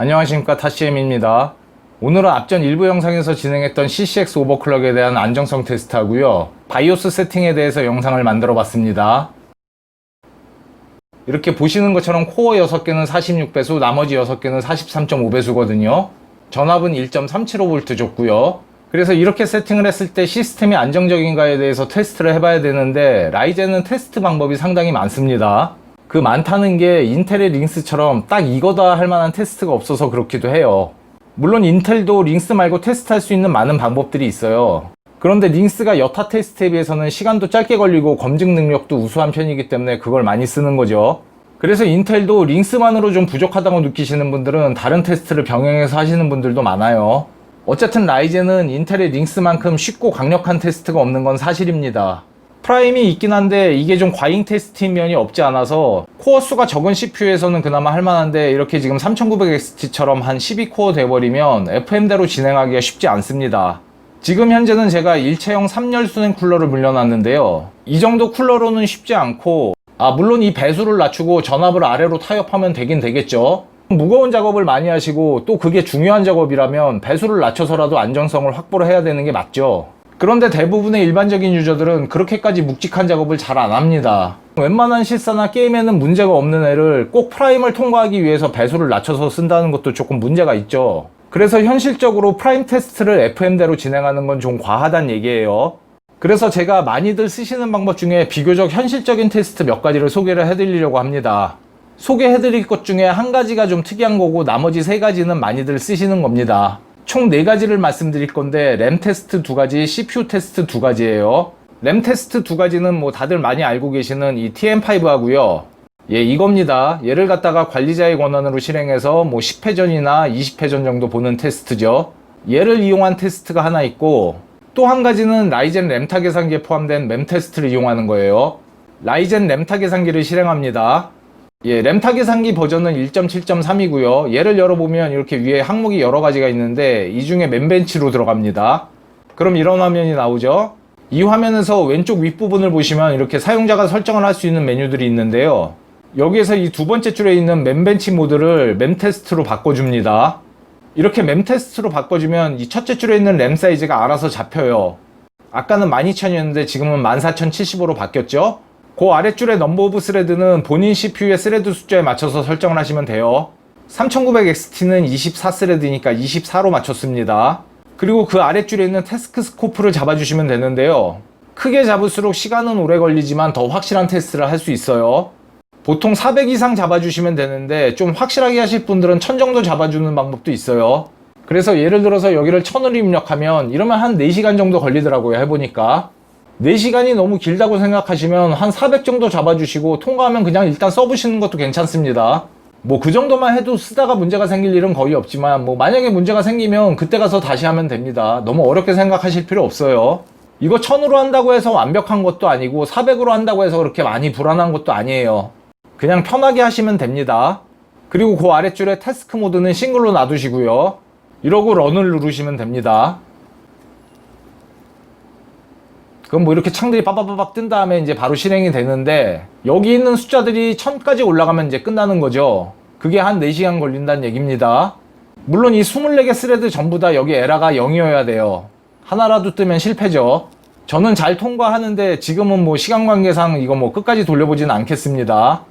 안녕하십니까, 타시엠입니다. 오늘은 앞전 일부 영상에서 진행했던 CCX 오버클럭에 대한 안정성 테스트 하고요, 바이오스 세팅에 대해서 영상을 만들어 봤습니다. 이렇게 보시는 것처럼 코어 6개는 46배수, 나머지 6개는 43.5배수거든요 전압은 1.375V 줬고요. 그래서 이렇게 세팅을 했을 때 시스템이 안정적인가에 대해서 테스트를 해봐야 되는데, 라이젠은 테스트 방법이 상당히 많습니다. 그 많다는 게 인텔의 링스처럼 딱 이거다 할 만한 테스트가 없어서 그렇기도 해요. 물론 인텔도 링스 말고 테스트할 수 있는 많은 방법들이 있어요. 그런데 링스가 여타 테스트에 비해서는 시간도 짧게 걸리고 검증 능력도 우수한 편이기 때문에 그걸 많이 쓰는 거죠. 그래서 인텔도 링스만으로 좀 부족하다고 느끼시는 분들은 다른 테스트를 병행해서 하시는 분들도 많아요. 어쨌든 라이젠은 인텔의 링스만큼 쉽고 강력한 테스트가 없는 건 사실입니다. 프라임이 있긴 한데 이게 좀 과잉 테스트인 면이 없지 않아서 코어 수가 적은 CPU에서는 그나마 할만한데, 이렇게 지금 3900XT처럼 한 12코어 돼버리면 FM대로 진행하기가 쉽지 않습니다. 지금 현재는 제가 일체형 3열 수냉 쿨러를 물려놨는데요, 이 정도 쿨러로는 쉽지 않고, 물론 이 배수를 낮추고 전압을 아래로 타협하면 되긴 되겠죠. 무거운 작업을 많이 하시고 또 그게 중요한 작업이라면 배수를 낮춰서라도 안정성을 확보를 해야 되는 게 맞죠. 그런데 대부분의 일반적인 유저들은 그렇게까지 묵직한 작업을 잘 안 합니다. 웬만한 실사나 게임에는 문제가 없는 애를 꼭 프라임을 통과하기 위해서 배수를 낮춰서 쓴다는 것도 조금 문제가 있죠. 그래서 현실적으로 프라임 테스트를 FM대로 진행하는 건 좀 과하단 얘기예요. 그래서 제가 많이들 쓰시는 방법 중에 비교적 현실적인 테스트 몇 가지를 소개를 해드리려고 합니다. 소개해드릴 것 중에 한 가지가 좀 특이한 거고, 나머지 3가지는 많이들 쓰시는 겁니다. 총 4가지를 말씀드릴 건데, 램 테스트 2가지, CPU 테스트 2가지예요. 램 테스트 2가지는 뭐 다들 많이 알고 계시는 이 TM5 하고요. 이겁니다. 얘를 갖다가 관리자의 권한으로 실행해서 뭐 10회 전이나 20회 전 정도 보는 테스트죠. 얘를 이용한 테스트가 하나 있고, 또 한 가지는 라이젠 램타 계산기에 포함된 램 테스트를 이용하는 거예요. 라이젠 램타 계산기를 실행합니다. 램타 계산기 버전은 1.7.3이고요. 얘를 열어보면 이렇게 위에 항목이 여러 가지가 있는데, 이 중에 멤벤치로 들어갑니다. 그럼 이런 화면이 나오죠. 이 화면에서 왼쪽 윗부분을 보시면 이렇게 사용자가 설정을 할 수 있는 메뉴들이 있는데요, 여기에서 이 두 번째 줄에 있는 멤벤치 모드를 멤테스트로 바꿔줍니다. 이렇게 멤테스트로 바꿔주면 이 첫째 줄에 있는 램 사이즈가 알아서 잡혀요. 아까는 12000이었는데 지금은 14075로 바뀌었죠. 그 아랫줄의 넘버 오브 스레드는 본인 CPU의 스레드 숫자에 맞춰서 설정을 하시면 돼요. 3900XT는 24스레드니까 24로 맞췄습니다. 그리고 그 아랫줄에 있는 태스크 스코프를 잡아주시면 되는데요, 크게 잡을수록 시간은 오래 걸리지만 더 확실한 테스트를 할 수 있어요. 보통 400 이상 잡아주시면 되는데, 좀 확실하게 하실 분들은 1000 정도 잡아주는 방법도 있어요. 그래서 예를 들어서 여기를 1000으로 입력하면 이러면 한 4시간 정도 걸리더라고요, 해보니까. 4시간이 너무 길다고 생각하시면 한 400 정도 잡아주시고 통과하면 그냥 일단 써보시는 것도 괜찮습니다. 뭐 그 정도만 해도 쓰다가 문제가 생길 일은 거의 없지만, 뭐 만약에 문제가 생기면 그때 가서 다시 하면 됩니다. 너무 어렵게 생각하실 필요 없어요. 이거 1000으로 한다고 해서 완벽한 것도 아니고 400으로 한다고 해서 그렇게 많이 불안한 것도 아니에요. 그냥 편하게 하시면 됩니다. 그리고 그 아랫줄에 태스크 모드는 싱글로 놔두시고요, 이러고 런을 누르시면 됩니다. 그럼 뭐 이렇게 창들이 빠바바박 뜬 다음에 이제 바로 실행이 되는데, 여기 있는 숫자들이 1000까지 올라가면 이제 끝나는 거죠. 그게 한 4시간 걸린다는 얘기입니다. 물론 이 24개 스레드 전부 다 여기 에러가 0이어야 돼요. 하나라도 뜨면 실패죠. 저는 잘 통과하는데 지금은 뭐 시간 관계상 이거 뭐 끝까지 돌려보지는 않겠습니다.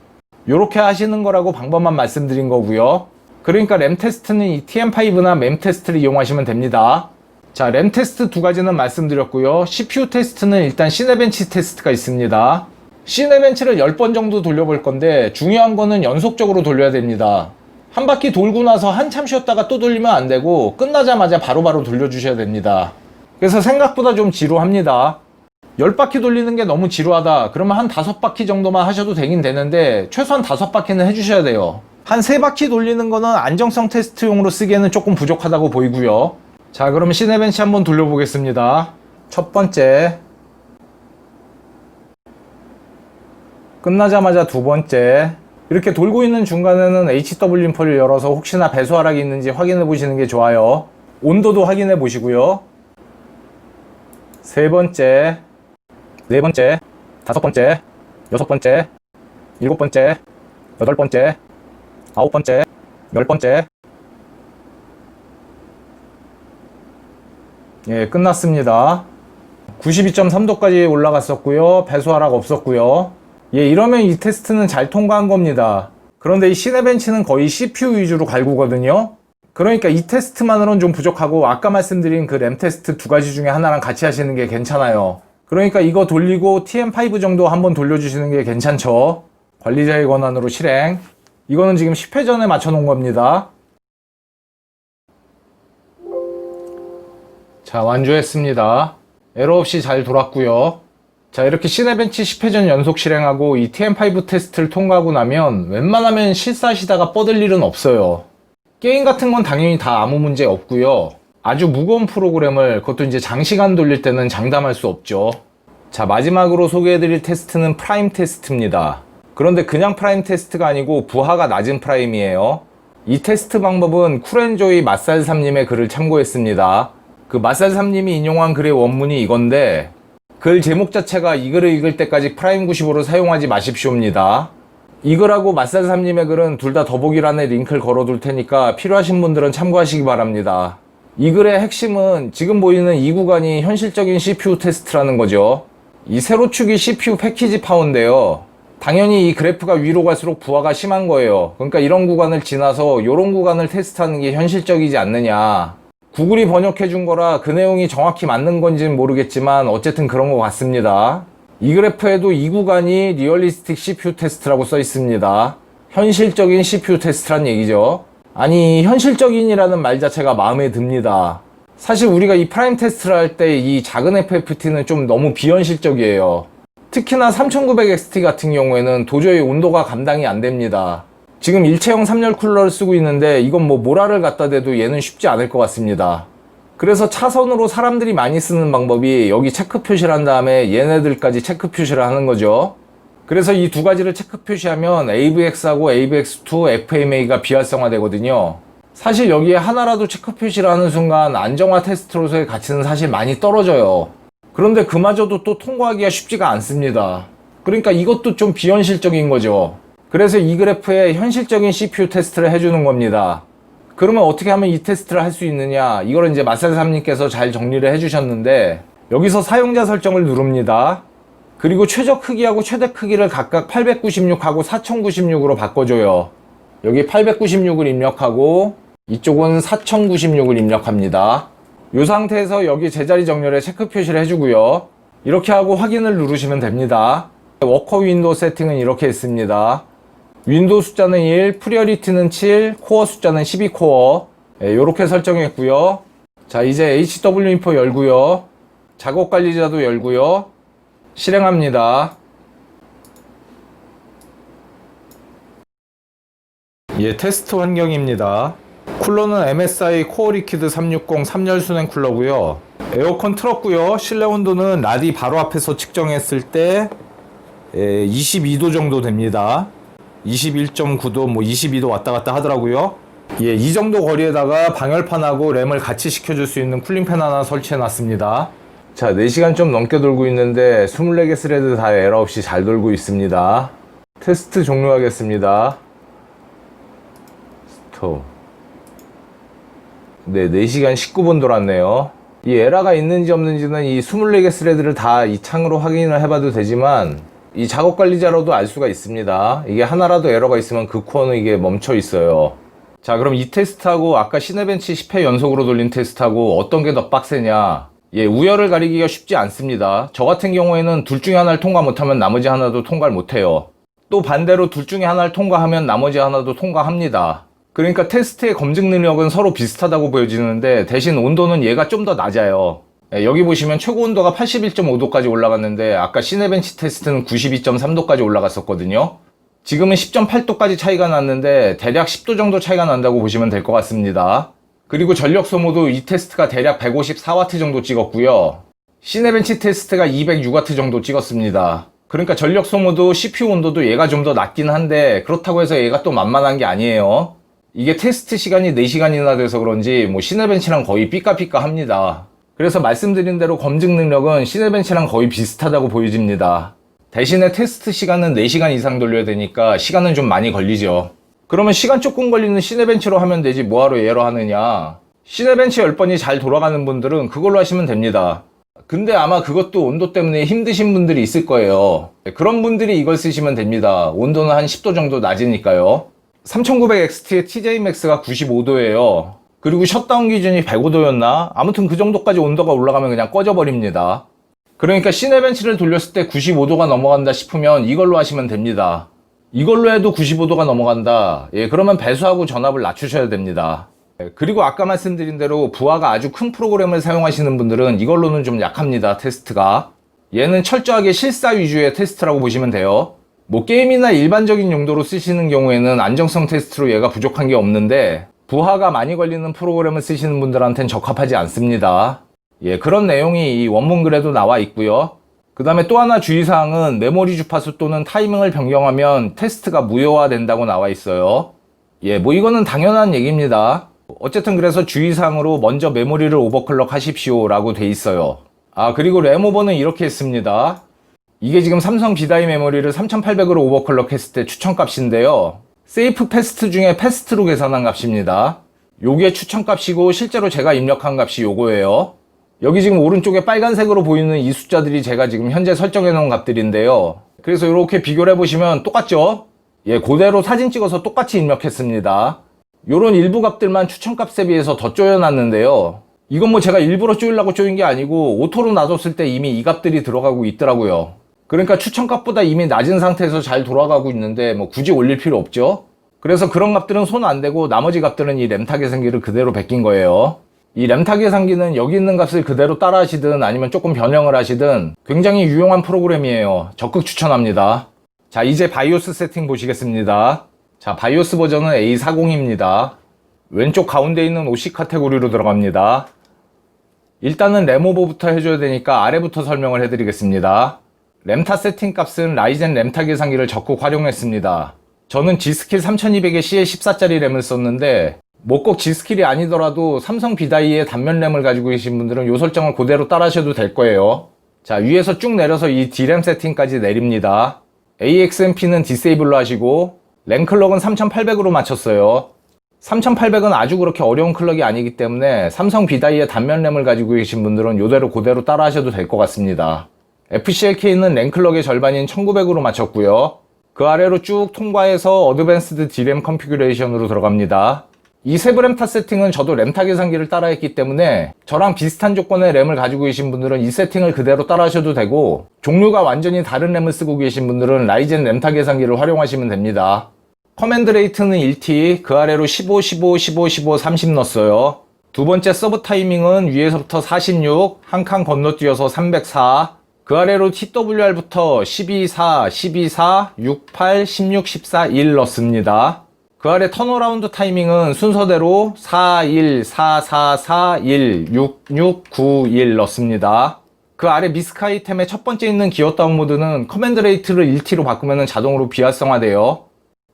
요렇게 하시는 거라고 방법만 말씀드린 거고요. 그러니까 램 테스트는 이 TM5나 램 테스트를 이용하시면 됩니다. 자, 램 테스트 2가지는 말씀드렸고요. CPU 테스트는 일단 시네벤치 테스트가 있습니다. 시네벤치를 10번 정도 돌려볼 건데, 중요한 거는 연속적으로 돌려야 됩니다. 한 바퀴 돌고 나서 한참 쉬었다가 또 돌리면 안 되고, 끝나자마자 바로바로 돌려주셔야 됩니다. 그래서 생각보다 좀 지루합니다. 10바퀴 돌리는 게 너무 지루하다 그러면 한 5바퀴 정도만 하셔도 되긴 되는데, 최소한 5바퀴는 해주셔야 돼요. 한 3바퀴 돌리는 거는 안정성 테스트용으로 쓰기에는 조금 부족하다고 보이고요. 자, 그럼 시네벤치 한번 돌려보겠습니다. 첫 번째, 끝나자마자 두 번째. 이렇게 돌고 있는 중간에는 HW 인포를 열어서 혹시나 배수 하락이 있는지 확인해 보시는 게 좋아요. 온도도 확인해 보시고요. 세 번째, 네 번째, 다섯 번째, 여섯 번째, 일곱 번째, 여덟 번째, 아홉 번째, 열 번째, 예, 끝났습니다. 92.3도까지 올라갔었고요. 배수 하락 없었고요. 예, 이러면 이 테스트는 잘 통과한 겁니다. 그런데 이 시네벤치는 거의 CPU 위주로 갈구거든요. 그러니까 이 테스트만으로는 좀 부족하고 아까 말씀드린 그 램 테스트 두 가지 중에 하나랑 같이 하시는 게 괜찮아요. 그러니까 이거 돌리고 TM5 정도 한번 돌려주시는 게 괜찮죠. 관리자의 권한으로 실행. 이거는 지금 10회 전에 맞춰 놓은 겁니다. 자, 완주했습니다. 에러 없이 잘 돌았고요. 자, 이렇게 시네벤치 10회 전 연속 실행하고 이 TM5 테스트를 통과하고 나면 웬만하면 실사하시다가 뻗을 일은 없어요. 게임 같은 건 당연히 다 아무 문제 없고요. 아주 무거운 프로그램을 그것도 이제 장시간 돌릴 때는 장담할 수 없죠. 자, 마지막으로 소개해드릴 테스트는 프라임 테스트입니다. 그런데 그냥 프라임 테스트가 아니고 부하가 낮은 프라임이에요. 이 테스트 방법은 쿨앤조이 맛살삼님의 글을 참고했습니다. 그 맛살삼님이 인용한 글의 원문이 이건데 글 제목 자체가 이 글을 읽을 때까지 프라임 95를 사용하지 마십시오입니다. 이 글하고 맛살삼님의 글은 둘 다 더보기란에 링크를 걸어둘 테니까 필요하신 분들은 참고하시기 바랍니다. 이 글의 핵심은 지금 보이는 이 구간이 현실적인 CPU 테스트라는 거죠. 이 세로축이 CPU 패키지 파워인데요. 당연히 이 그래프가 위로 갈수록 부하가 심한 거예요. 그러니까 이런 구간을 지나서 이런 구간을 테스트하는 게 현실적이지 않느냐. 구글이 번역해 준 거라 그 내용이 정확히 맞는 건지는 모르겠지만 어쨌든 그런 것 같습니다. 이 그래프에도 이 구간이 리얼리스틱 CPU 테스트라고 써 있습니다. 현실적인 CPU 테스트란 얘기죠. 아니, 현실적인이라는 말 자체가 마음에 듭니다. 사실 우리가 이 프라임 테스트를 할 때 이 작은 FFT는 좀 너무 비현실적이에요. 특히나 3900XT 같은 경우에는 도저히 온도가 감당이 안 됩니다. 지금 일체형 3열 쿨러를 쓰고 있는데 이건 뭐 모라를 갖다 대도 얘는 쉽지 않을 것 같습니다. 그래서 차선으로 사람들이 많이 쓰는 방법이 여기 체크 표시를 한 다음에 얘네들까지 체크 표시를 하는 거죠. 그래서 이 두 가지를 체크 표시하면 AVX하고 AVX2, FMA가 비활성화 되거든요. 사실 여기에 하나라도 체크 표시를 하는 순간 안정화 테스트로서의 가치는 사실 많이 떨어져요. 그런데 그마저도 또 통과하기가 쉽지가 않습니다. 그러니까 이것도 좀 비현실적인 거죠. 그래서 이 그래프에 현실적인 CPU 테스트를 해주는 겁니다. 그러면 어떻게 하면 이 테스트를 할 수 있느냐, 이걸 이제 맛살삼님께서 잘 정리를 해주셨는데 여기서 사용자 설정을 누릅니다. 그리고 최저 크기하고 최대 크기를 각각 896하고 4096으로 바꿔줘요. 여기 896을 입력하고 이쪽은 4096을 입력합니다. 이 상태에서 여기 제자리 정렬에 체크 표시를 해주고요. 이렇게 하고 확인을 누르시면 됩니다. 워커 윈도우 세팅은 이렇게 했습니다. 윈도우 숫자는 1, 프리어리티는 7, 코어 숫자는 12코어. 이렇게 설정했고요. 자, 이제 HW인포 열고요. 작업 관리자도 열고요. 실행합니다. 예, 테스트 환경입니다. 쿨러는 MSI 코어 리퀴드 360 3열 순행 쿨러고요. 에어컨 틀었고요. 실내 온도는 라디 바로 앞에서 측정했을 때 22도 정도 됩니다. 21.9도, 뭐 22도 왔다 갔다 하더라고요. 예, 이 정도 거리에다가 방열판하고 램을 같이 시켜줄 수 있는 쿨링팬 하나 설치해 놨습니다. 자, 4시간 좀 넘게 돌고 있는데 24개 스레드 다 에러 없이 잘 돌고 있습니다. 테스트 종료하겠습니다. 스톱. 네, 4시간 19분 돌았네요. 이 에러가 있는지 없는지는 이 24개 스레드를 다 이 창으로 확인을 해봐도 되지만 이 작업 관리자로도 알 수가 있습니다. 이게 하나라도 에러가 있으면 그 코어는 이게 멈춰 있어요. 자, 그럼 이 테스트하고 아까 시네벤치 10회 연속으로 돌린 테스트하고 어떤 게 더 빡세냐? 예, 우열을 가리기가 쉽지 않습니다. 저 같은 경우에는 둘 중에 하나를 통과 못하면 나머지 하나도 통과를 못해요. 또 반대로 둘 중에 하나를 통과하면 나머지 하나도 통과합니다. 그러니까 테스트의 검증 능력은 서로 비슷하다고 보여지는데 대신 온도는 얘가 좀 더 낮아요. 여기 보시면 최고 온도가 81.5도까지 올라갔는데 아까 시네벤치 테스트는 92.3도까지 올라갔었거든요. 지금은 10.8도까지 차이가 났는데 대략 10도 정도 차이가 난다고 보시면 될 것 같습니다. 그리고 전력 소모도 이 테스트가 대략 154W 정도 찍었고요. 시네벤치 테스트가 206W 정도 찍었습니다. 그러니까 전력 소모도 CPU 온도도 얘가 좀 더 낮긴 한데 그렇다고 해서 얘가 또 만만한 게 아니에요. 이게 테스트 시간이 4시간이나 돼서 그런지 뭐 시네벤치랑 거의 삐까삐까 합니다. 그래서 말씀드린 대로 검증 능력은 시네벤치랑 거의 비슷하다고 보여집니다. 대신에 테스트 시간은 4시간 이상 돌려야 되니까 시간은 좀 많이 걸리죠. 그러면 시간 조금 걸리는 시네벤치로 하면 되지 뭐하러 에러 하느냐. 시네벤치 10번이 잘 돌아가는 분들은 그걸로 하시면 됩니다. 근데 아마 그것도 온도 때문에 힘드신 분들이 있을 거예요. 그런 분들이 이걸 쓰시면 됩니다. 온도는 한 10도 정도 낮으니까요. 3900XT의 TJMAX가 95도예요. 그리고 셧다운 기준이 105도였나? 아무튼 그 정도까지 온도가 올라가면 그냥 꺼져버립니다. 그러니까 시네벤치를 돌렸을 때 95도가 넘어간다 싶으면 이걸로 하시면 됩니다. 이걸로 해도 95도가 넘어간다. 그러면 배수하고 전압을 낮추셔야 됩니다. 그리고 아까 말씀드린 대로 부하가 아주 큰 프로그램을 사용하시는 분들은 이걸로는 좀 약합니다. 테스트가. 얘는 철저하게 실사 위주의 테스트라고 보시면 돼요. 뭐 게임이나 일반적인 용도로 쓰시는 경우에는 안정성 테스트로 얘가 부족한 게 없는데 부하가 많이 걸리는 프로그램을 쓰시는 분들한테는 적합하지 않습니다. 그런 내용이 이 원문 글에도 나와 있고요. 그 다음에 또 하나 주의사항은 메모리 주파수 또는 타이밍을 변경하면 테스트가 무효화된다고 나와 있어요. 뭐 이거는 당연한 얘기입니다. 어쨌든 그래서 주의사항으로 먼저 메모리를 오버클럭 하십시오 라고 돼 있어요. 그리고 램오버는 이렇게 했습니다. 이게 지금 삼성 비다이 메모리를 3800으로 오버클럭 했을 때 추천값인데요. 세이프 패스트 중에 패스트로 계산한 값입니다. 요게 추천값이고 실제로 제가 입력한 값이 요거예요. 여기 지금 오른쪽에 빨간색으로 보이는 이 숫자들이 제가 지금 현재 설정해 놓은 값들인데요. 그래서 이렇게 비교를 해보시면 똑같죠? 그대로 사진 찍어서 똑같이 입력했습니다. 요런 일부 값들만 추천값에 비해서 더 조여놨는데요. 이건 뭐 제가 일부러 조이려고 조인 게 아니고 오토로 놔뒀을 때 이미 이 값들이 들어가고 있더라고요. 그러니까 추천값보다 이미 낮은 상태에서 잘 돌아가고 있는데 뭐 굳이 올릴 필요 없죠. 그래서 그런 값들은 손 안 대고 나머지 값들은 이 램타 계산기를 그대로 베낀 거예요. 이 램타 계산기는 여기 있는 값을 그대로 따라 하시든 아니면 조금 변형을 하시든 굉장히 유용한 프로그램이에요. 적극 추천합니다. 자, 이제 바이오스 세팅 보시겠습니다. 자, 바이오스 버전은 A40입니다. 왼쪽 가운데 있는 OC 카테고리로 들어갑니다. 일단은 램오버부터 해줘야 되니까 아래부터 설명을 해드리겠습니다. 램타 세팅 값은 라이젠 램타 계산기를 적극 활용했습니다. 저는 G스킬 3200에 CL14짜리 램을 썼는데 뭐 꼭 G스킬이 아니더라도 삼성 비다이의 단면 램을 가지고 계신 분들은 이 설정을 그대로 따라 하셔도 될 거예요. 자, 위에서 쭉 내려서 이 D램 세팅까지 내립니다. AXMP는 디세이블로 하시고 램클럭은 3800으로 맞췄어요. 3800은 아주 그렇게 어려운 클럭이 아니기 때문에 삼성 비다이의 단면 램을 가지고 계신 분들은 이대로 그대로 따라 하셔도 될 것 같습니다. FCLK는 램클럭의 절반인 1900으로 맞췄고요. 그 아래로 쭉 통과해서 어드밴스드 D램 컨피규레이션으로 들어갑니다. 이 세부 램타 세팅은 저도 램타 계산기를 따라했기 때문에 저랑 비슷한 조건의 램을 가지고 계신 분들은 이 세팅을 그대로 따라 하셔도 되고 종류가 완전히 다른 램을 쓰고 계신 분들은 라이젠 램타 계산기를 활용하시면 됩니다. 커맨드 레이트는 1T, 그 아래로 15, 15, 15, 15, 30 넣었어요. 두 번째 서브 타이밍은 위에서부터 46, 한 칸 건너뛰어서 304, 그 아래로 TWR부터 12, 4, 12, 4, 6, 8, 16, 14, 1 넣습니다. 그 아래 턴어라운드 타이밍은 순서대로 4, 1, 4, 4, 4, 1, 6, 6, 9, 1 넣습니다. 그 아래 미스크 아이템의 첫 번째 있는 기어 다운 모드는 커맨드 레이트를 1T로 바꾸면 자동으로 비활성화돼요.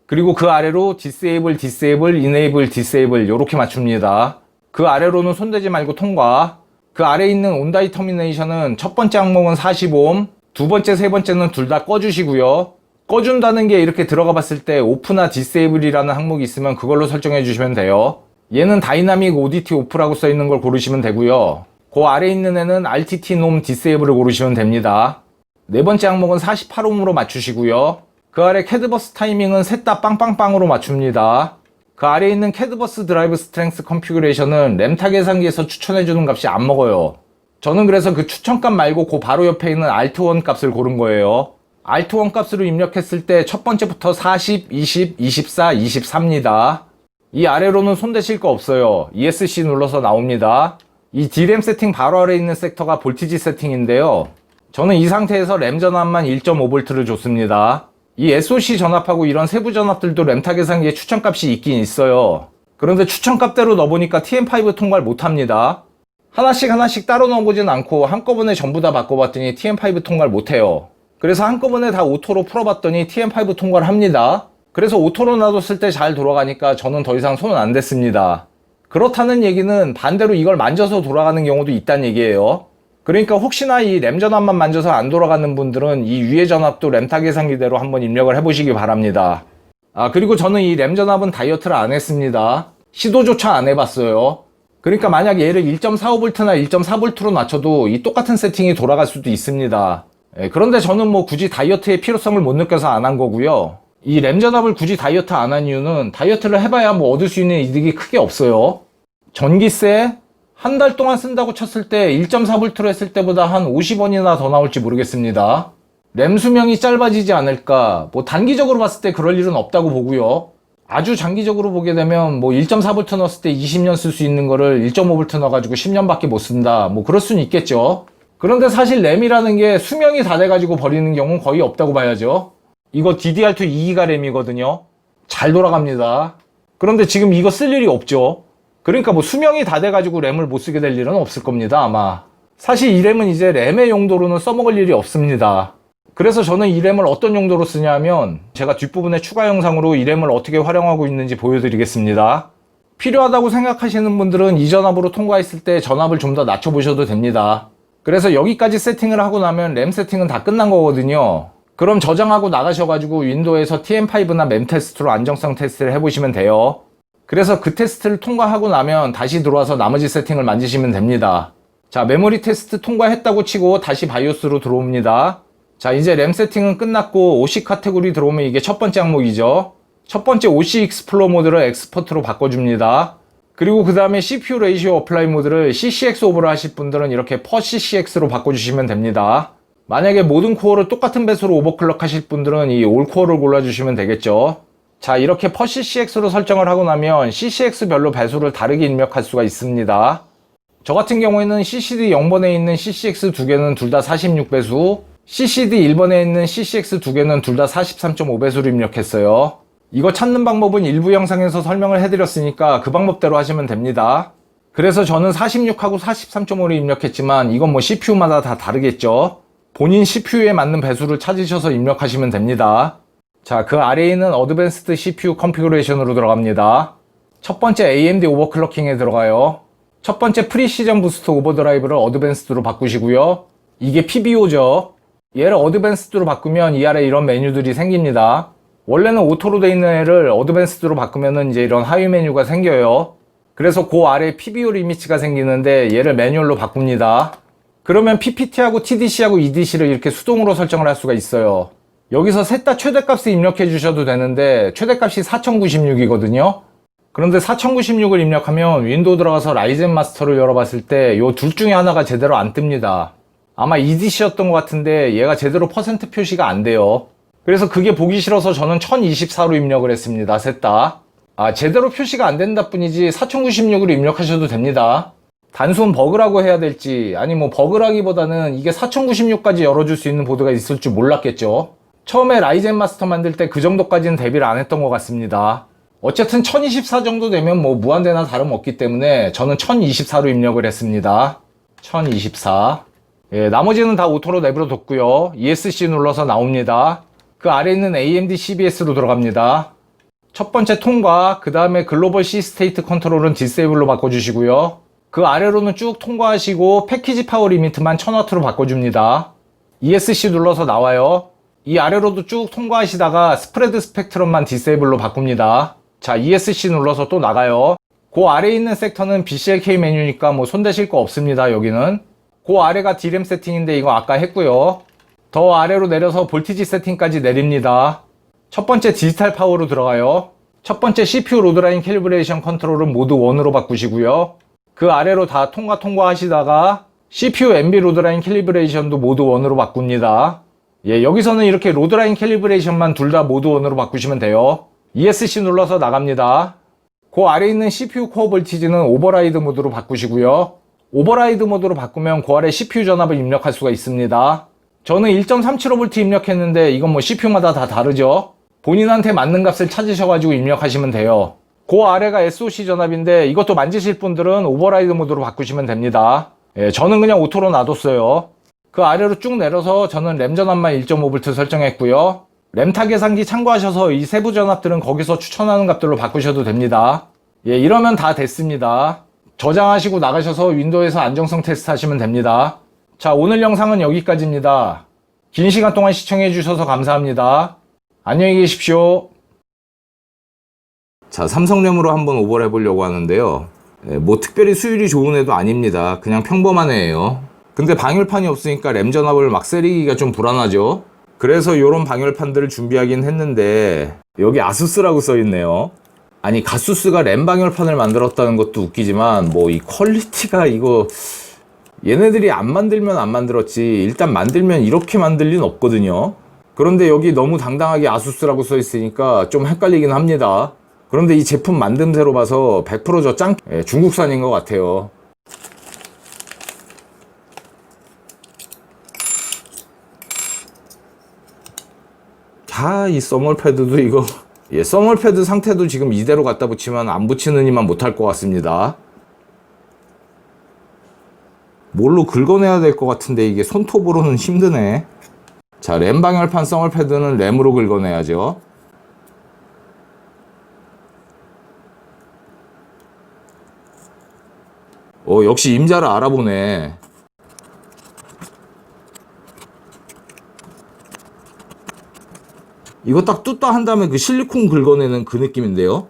그리고 그 아래로 디세이블, 디세이블, 이네이블, 디세이블 요렇게 맞춥니다. 그 아래로는 손대지 말고 통과. 그 아래에 있는 온다이 터미네이션은 첫 번째 항목은 45옴, 두 번째, 세 번째는 둘 다 꺼주시고요. 꺼준다는 게 이렇게 들어가 봤을 때 오프나 디세이블이라는 항목이 있으면 그걸로 설정해 주시면 돼요. 얘는 다이나믹 ODT 오프라고 써 있는 걸 고르시면 되고요. 그 아래 있는 애는 RTT 놈 디세이블을 고르시면 됩니다. 네 번째 항목은 48옴으로 맞추시고요. 그 아래 캐드버스 타이밍은 셋 다 빵빵빵으로 맞춥니다. 그 아래에 있는 캐드버스 드라이브 스트렝스 컨피규레이션은 램타 계산기에서 추천해주는 값이 안 먹어요. 저는 그래서 그 추천값 말고 그 바로 옆에 있는 Alt1 값을 고른 거예요. Alt1 값으로 입력했을 때 첫 번째부터 40, 20, 24, 24입니다. 이 아래로는 손대실 거 없어요. ESC 눌러서 나옵니다. 이 D램 세팅 바로 아래에 있는 섹터가 볼티지 세팅인데요. 저는 이 상태에서 램 전압만 1.5V를 줬습니다. 이 SOC 전압하고 이런 세부 전압들도 램타 계산기에 추천값이 있긴 있어요. 그런데 추천값대로 넣어보니까 TM5 통과를 못합니다. 하나씩 따로 넣어보진 않고 한꺼번에 전부 다 바꿔봤더니 TM5 통과를 못해요. 그래서 한꺼번에 다 오토로 풀어봤더니 TM5 통과를 합니다. 그래서 오토로 놔뒀을 때 잘 돌아가니까 저는 더 이상 손은 안 댔습니다. 그렇다는 얘기는 반대로 이걸 만져서 돌아가는 경우도 있다는 얘기예요. 그러니까 혹시나 이 램 전압만 만져서 안 돌아가는 분들은 이 위의 전압도 램타 계산기대로 한번 입력을 해보시기 바랍니다. 그리고 저는 이 램 전압은 다이어트를 안 했습니다. 시도조차 안 해봤어요. 그러니까 만약 얘를 1.45V나 1.4V로 낮춰도 이 똑같은 세팅이 돌아갈 수도 있습니다. 그런데 저는 뭐 굳이 다이어트의 필요성을 못 느껴서 안 한 거고요. 이 램 전압을 굳이 다이어트 안 한 이유는 다이어트를 해봐야 뭐 얻을 수 있는 이득이 크게 없어요. 전기세 한 달 동안 쓴다고 쳤을 때 1.4V로 했을 때보다 한 50원이나 더 나올지 모르겠습니다. 램 수명이 짧아지지 않을까, 뭐 단기적으로 봤을 때 그럴 일은 없다고 보고요. 아주 장기적으로 보게 되면 뭐 1.4V 넣었을 때 20년 쓸 수 있는 거를 1.5V 넣어가지고 10년밖에 못 쓴다, 뭐 그럴 수는 있겠죠. 그런데 사실 램이라는 게 수명이 다 돼가지고 버리는 경우는 거의 없다고 봐야죠. 이거 DDR2 2기가 램이거든요. 잘 돌아갑니다. 그런데 지금 이거 쓸 일이 없죠. 그러니까 뭐 수명이 다 돼가지고 램을 못 쓰게 될 일은 없을 겁니다, 아마. 사실 이 램은 이제 램의 용도로는 써먹을 일이 없습니다. 그래서 저는 이 램을 어떤 용도로 쓰냐면 제가 뒷부분에 추가 영상으로 이 램을 어떻게 활용하고 있는지 보여드리겠습니다. 필요하다고 생각하시는 분들은 이 전압으로 통과했을 때 전압을 좀 더 낮춰보셔도 됩니다. 그래서 여기까지 세팅을 하고 나면 램 세팅은 다 끝난 거거든요. 그럼 저장하고 나가셔가지고 윈도우에서 TM5나 램 테스트로 안정성 테스트를 해보시면 돼요. 그래서 그 테스트를 통과하고 나면 다시 들어와서 나머지 세팅을 만지시면 됩니다. 자, 메모리 테스트 통과했다고 치고 다시 바이오스로 들어옵니다. 자, 이제 램 세팅은 끝났고 OC 카테고리 들어오면 이게 첫 번째 항목이죠. 첫 번째 OC 익스플로 모드를 엑스퍼트로 바꿔줍니다. 그리고 그 다음에 CPU 레이시오 어플라이 모드를 CCX 오버를 하실 분들은 이렇게 per CCX로 바꿔주시면 됩니다. 만약에 모든 코어를 똑같은 배수로 오버클럭 하실 분들은 이 올 코어를 골라주시면 되겠죠. 자, 이렇게 per CCX로 설정을 하고 나면 CCX별로 배수를 다르게 입력할 수가 있습니다. 저 같은 경우에는 CCD 0번에 있는 CCX 두 개는 둘 다 46배수, CCD 1번에 있는 CCX 두 개는 둘 다 43.5배수로 입력했어요. 이거 찾는 방법은 일부 영상에서 설명을 해드렸으니까 그 방법대로 하시면 됩니다. 그래서 저는 46하고 43.5를 입력했지만 이건 뭐 CPU마다 다 다르겠죠. 본인 CPU에 맞는 배수를 찾으셔서 입력하시면 됩니다. 자, 그 아래에 있는 어드밴스드 CPU 컨피그레이션으로 들어갑니다. 첫 번째 AMD 오버클럭킹에 들어가요. 첫 번째 프리시전 부스트 오버드라이브를 어드밴스드로 바꾸시고요. 이게 PBO죠. 얘를 어드밴스드로 바꾸면 이 아래 이런 메뉴들이 생깁니다. 원래는 오토로 돼 있는 애를 어드밴스드로 바꾸면은 이제 이런 하위 메뉴가 생겨요. 그래서 그 아래 PBO 리미츠가 생기는데 얘를 매뉴얼로 바꿉니다. 그러면 PPT하고 TDC하고 EDC를 이렇게 수동으로 설정을 할 수가 있어요. 여기서 셋 다 최대값을 입력해 주셔도 되는데 최대값이 4096이거든요. 그런데 4096을 입력하면 윈도우 들어가서 라이젠 마스터를 열어봤을 때 이 둘 중에 하나가 제대로 안 뜹니다. 아마 EDC였던 것 같은데 얘가 제대로 퍼센트 표시가 안 돼요. 그래서 그게 보기 싫어서 저는 1024로 입력을 했습니다. 셋 다. 제대로 표시가 안 된다 뿐이지 4096으로 입력하셔도 됩니다. 단순 버그라고 해야 될지, 아니 뭐 버그라기보다는 이게 4096까지 열어줄 수 있는 보드가 있을 줄 몰랐겠죠. 처음에 라이젠 마스터 만들 때 그 정도까지는 대비를 안 했던 것 같습니다. 어쨌든 1024 정도 되면 뭐 무한대나 다름없기 때문에 저는 1024로 입력을 했습니다. 1024. 예, 나머지는 다 오토로 내버려뒀고요. ESC 눌러서 나옵니다. 그 아래 있는 AMD CBS로 들어갑니다. 첫 번째 통과, 그 다음에 글로벌 C 스테이트 컨트롤은 디세이블로 바꿔주시고요. 그 아래로는 쭉 통과하시고 패키지 파워 리미트만 1000W로 바꿔줍니다. ESC 눌러서 나와요. 이 아래로도 쭉 통과하시다가 스프레드 스펙트럼만 디세이블로 바꿉니다. 자, ESC 눌러서 또 나가요. 그 아래에 있는 섹터는 BCLK 메뉴니까 뭐 손대실 거 없습니다. 여기는 그 아래가 D램 세팅인데 이거 아까 했고요. 더 아래로 내려서 볼티지 세팅까지 내립니다. 첫 번째 디지털 파워로 들어가요. 첫 번째 CPU 로드라인 캘리브레이션 컨트롤은 모드 1으로 바꾸시고요. 그 아래로 다 통과하시다가 CPU MB 로드라인 캘리브레이션도 모드 1으로 바꿉니다. 예, 여기서는 이렇게 로드라인 캘리브레이션만 둘 다 모드 1으로 바꾸시면 돼요. ESC 눌러서 나갑니다. 그 아래 있는 CPU 코어 볼티지는 오버라이드 모드로 바꾸시고요. 오버라이드 모드로 바꾸면 그 아래 CPU 전압을 입력할 수가 있습니다. 저는 1.375V 입력했는데 이건 뭐 CPU마다 다 다르죠. 본인한테 맞는 값을 찾으셔가지고 입력하시면 돼요. 그 아래가 SoC 전압인데 이것도 만지실 분들은 오버라이드 모드로 바꾸시면 됩니다. 예, 저는 그냥 오토로 놔뒀어요. 그 아래로 쭉 내려서 저는 램 전압만 1.5V 설정했고요. 램타 계산기 참고하셔서 이 세부 전압들은 거기서 추천하는 값들로 바꾸셔도 됩니다. 예, 이러면 다 됐습니다. 저장하시고 나가셔서 윈도우에서 안정성 테스트 하시면 됩니다. 자, 오늘 영상은 여기까지입니다. 긴 시간 동안 시청해 주셔서 감사합니다. 안녕히 계십시오. 자, 삼성램으로 한번 오버를 해보려고 하는데요. 뭐 특별히 수율이 좋은 애도 아닙니다. 그냥 평범한 애예요. 근데 방열판이 없으니까 램 전압을 막 세리기가 좀 불안하죠. 그래서 요런 방열판들을 준비하긴 했는데 여기 아수스라고 써있네요. 아니 가수스가 램 방열판을 만들었다는 것도 웃기지만 뭐 이 퀄리티가 이거 얘네들이 안 만들면 안 만들었지 일단 만들면 이렇게 만들 리는 없거든요. 그런데 여기 너무 당당하게 아수스라고 써있으니까 좀 헷갈리긴 합니다. 그런데 이 제품 만듦새로 봐서 100% 중국산인 것 같아요. 자, 이 써멀 패드도 이거 써멀 패드 상태도 지금 이대로 갖다 붙이면 안 붙이는 이만 못할 것 같습니다. 뭘로 긁어내야 될 것 같은데 이게 손톱으로는 힘드네. 자, 램 방열판 써멀 패드는 램으로 긁어내야죠. 역시 임자를 알아보네. 이거 딱 뚜따 한 다음에 그 실리콘 긁어내는 그 느낌인데요.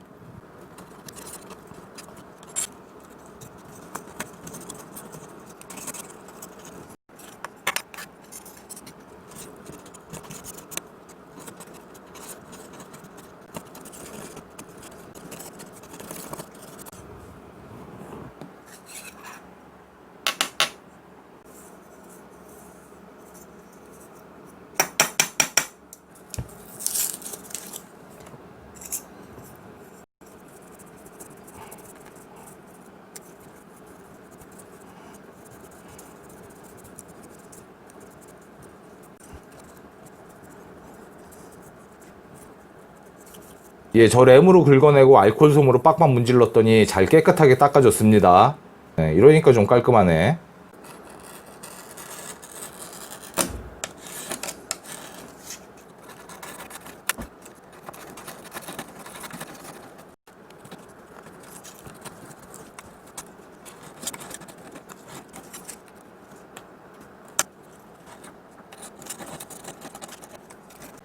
예, 저 램으로 긁어내고 알코올 솜으로 빡빡 문질렀더니 잘 깨끗하게 닦아줬습니다. 네, 이러니까 좀 깔끔하네.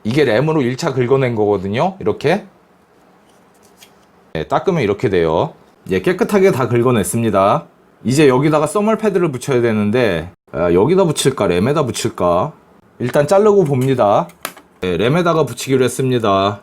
이게 램으로 1차 긁어낸 거거든요. 이렇게. 네, 닦으면 이렇게 돼요. 예, 깨끗하게 다 긁어냈습니다. 이제 여기다가 써멀 패드를 붙여야 되는데 여기다 붙일까 램에다 붙일까 일단 자르고 봅니다. 네, 램에다가 붙이기로 했습니다.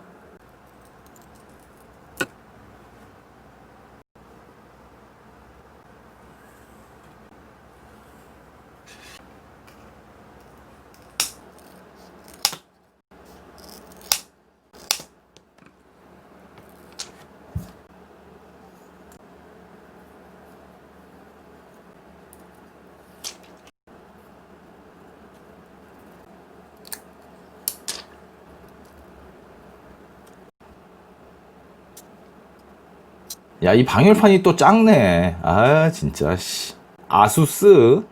야, 이 방열판이 또 작네. 아, 진짜, 씨. 아수스